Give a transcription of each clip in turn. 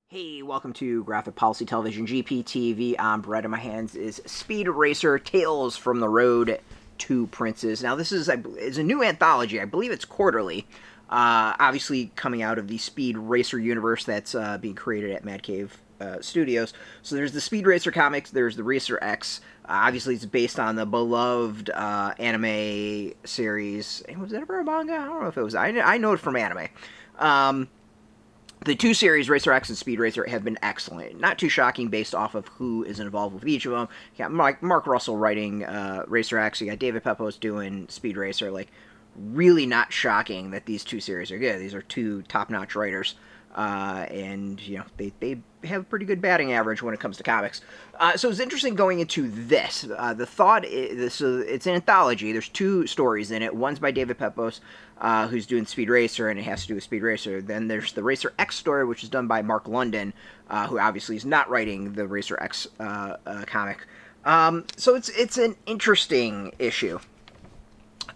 Hey, welcome to Graphic Policy Television GPTV. I'm Brett. In my hands is Speed Racer Tales from the Road to Princes. Now, this is a new anthology. I believe it's quarterly. Obviously, coming out of the Speed Racer universe that's being created at Mad Cave Studios. So there's the Speed Racer comics. There's the Racer X. Obviously, it's based on the beloved anime series. Was that ever a manga? I don't know if it was. I know it from anime. The two series, Racer X and Speed Racer, have been excellent. Not too shocking based off of who is involved with each of them. You got Mark Russell writing Racer X. You got David Pepose doing Speed Racer. Really not shocking that these two series are good. These are two top-notch writers. And, they have a pretty good batting average when it comes to comics. So it's interesting going into this. The thought is, it's an anthology. There's two stories in it. One's by David Pepose, who's doing Speed Racer, and it has to do with Speed Racer. Then there's the Racer X story, which is done by Mark London, who obviously is not writing the Racer X comic. So it's an interesting issue.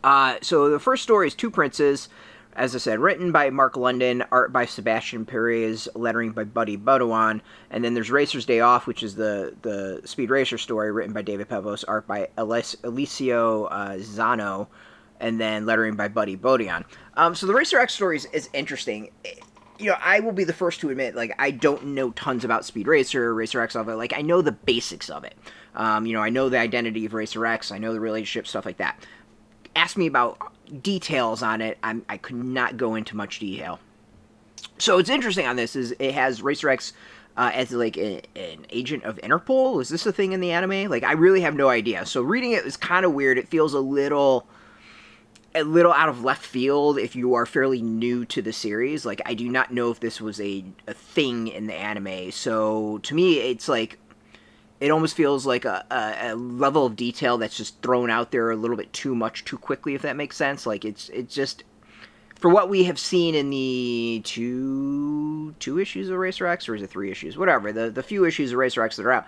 So the first story is Two Princes. As I said, written by Mark London, art by Sebastian Piriz, lettering by Beaudoin, and then there's Racer's Day Off, which is the Speed Racer story, written by David Pepose, art by Alessio Zonno, and then lettering by Beaudoin. So the Racer X story is interesting. I will be the first to admit, I don't know tons about Speed Racer, Racer X, I know the basics of it. I know the identity of Racer X, I know the relationship, stuff like that. Ask me about details on it, I could not go into much detail. So what's interesting on this is it has Racer X as an agent of Interpol. Is this a thing in the anime? I really have no idea. So reading it is kind of weird. It feels a little out of left field if you are fairly new to the series. I do not know if this was a thing in the anime. So to me, it's it almost feels like a level of detail that's just thrown out there a little bit too much too quickly, if that makes sense. It's just, for what we have seen in the two issues of Racer X, or is it 3 issues? Whatever, the few issues of Racer X that are out,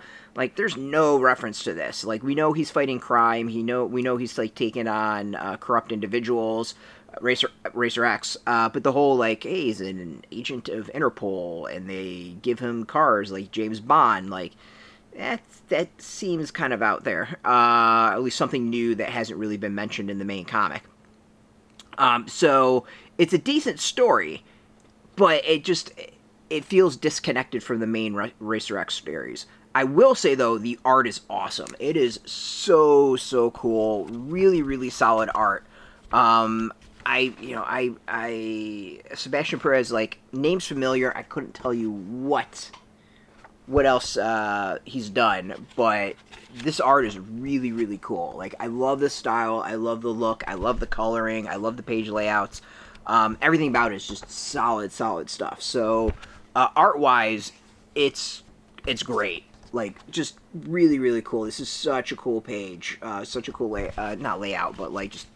there's no reference to this. We know he's fighting crime, we know he's taking on corrupt individuals, Racer X, but the whole hey, he's an agent of Interpol, and they give him cars like James Bond, that seems kind of out there. At least something new that hasn't really been mentioned in the main comic. So it's a decent story, but it feels disconnected from the main Racer X series. I will say, though, the art is awesome. It is so cool. Really, really solid art. Sebastian Piriz, name's familiar. I couldn't tell you what else he's done, but this art is really, really cool. I love the style, I love the look, I love the coloring, I love the page layouts. Everything about it is just solid stuff. So art-wise, it's great. Just really, really cool. This is such a cool page, such a cool not layout, but just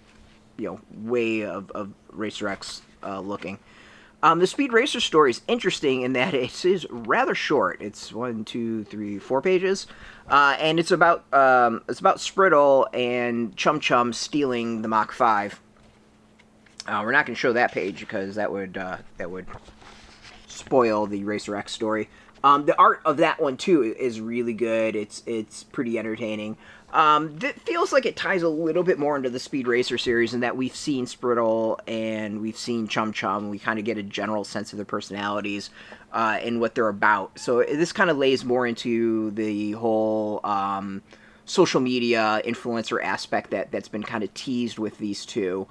way of Racer X looking. The Speed Racer story is interesting in that it is rather short. It's 1, 2, 3, 4 pages, and it's about Spritle and Chim-Chim stealing the Mach 5. We're not going to show that page because that would spoil the Racer X story. The art of that one too is really good. It's pretty entertaining. It feels like it ties a little bit more into the Speed Racer series in that we've seen Spritle and we've seen Chim-Chim. We kind of get a general sense of their personalities and what they're about. So this kind of lays more into the whole social media influencer aspect that's been kind of teased with these two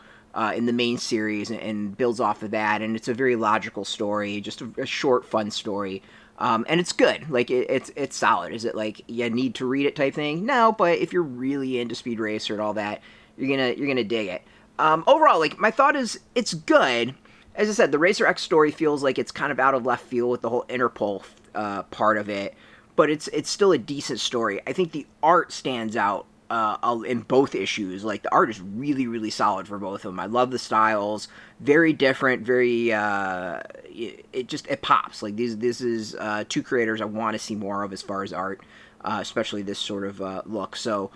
in the main series, and builds off of that. And it's a very logical story, just a short, fun story. And it's good. It's solid. Is it you need to read it type thing? No, but if you're really into Speed Racer and all that, you're gonna dig it. Overall, my thought is it's good. As I said, the Racer X story feels like it's kind of out of left field with the whole Interpol part of it, but it's still a decent story. I think the art stands out in both issues. The art is really, really solid for both of them. I love the styles. Very different, very, it pops. This is two creators I want to see more of as far as art, especially this sort of look. So,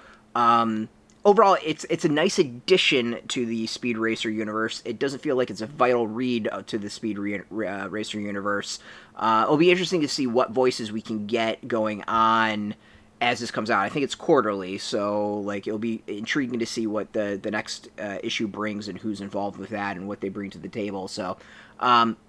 overall, it's a nice addition to the Speed Racer universe. It doesn't feel like it's a vital read to the Speed Racer universe. It'll be interesting to see what voices we can get going on as this comes out. I think it's quarterly, so like it'll be intriguing to see what the next issue brings and who's involved with that and what they bring to the table. So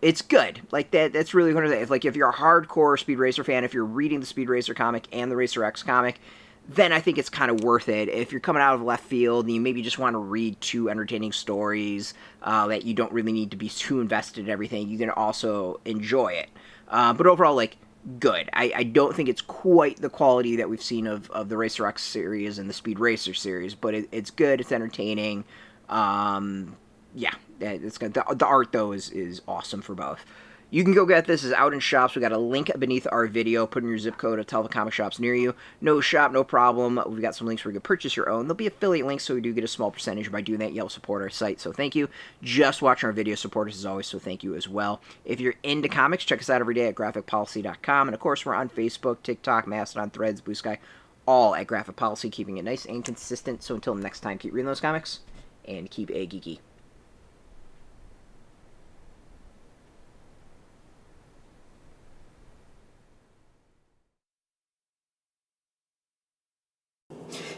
it's good. Like that's really one of the, if you're a hardcore Speed Racer fan, if you're reading the Speed Racer comic and the Racer X comic, then I think it's kind of worth it. If you're coming out of left field and you maybe just want to read two entertaining stories that you don't really need to be too invested in everything, you can also enjoy it. But overall, like, good. I don't think it's quite the quality that we've seen of the Racer X series and the Speed Racer series, but it's good. It's entertaining. Yeah, it's good. The art, though, is awesome for both. You can go get this. It's out in shops. We got a link beneath our video. Put in your zip code to tell the comic shops near you. No shop, no problem. We've got some links where you can purchase your own. There'll be affiliate links, so we do get a small percentage. By doing that, you help support our site, so thank you. Just watching our video support us as always, so thank you as well. If you're into comics, check us out every day at graphicpolicy.com. And, of course, we're on Facebook, TikTok, Mastodon, Threads, Blue Sky, all at Graphic Policy, keeping it nice and consistent. So until next time, keep reading those comics, and keep it geeky.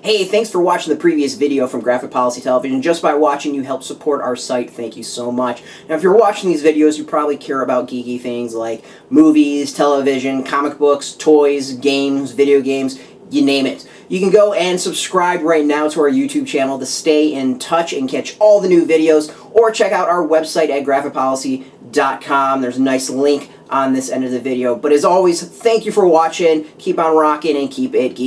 Hey, thanks for watching the previous video from Graphic Policy Television. Just by watching, you help support our site. Thank you so much. Now, if you're watching these videos, you probably care about geeky things like movies, television, comic books, toys, games, video games, you name it. You can go and subscribe right now to our YouTube channel to stay in touch and catch all the new videos, or check out our website at graphicpolicy.com. There's a nice link on this end of the video. But as always, thank you for watching. Keep on rocking and keep it geeky.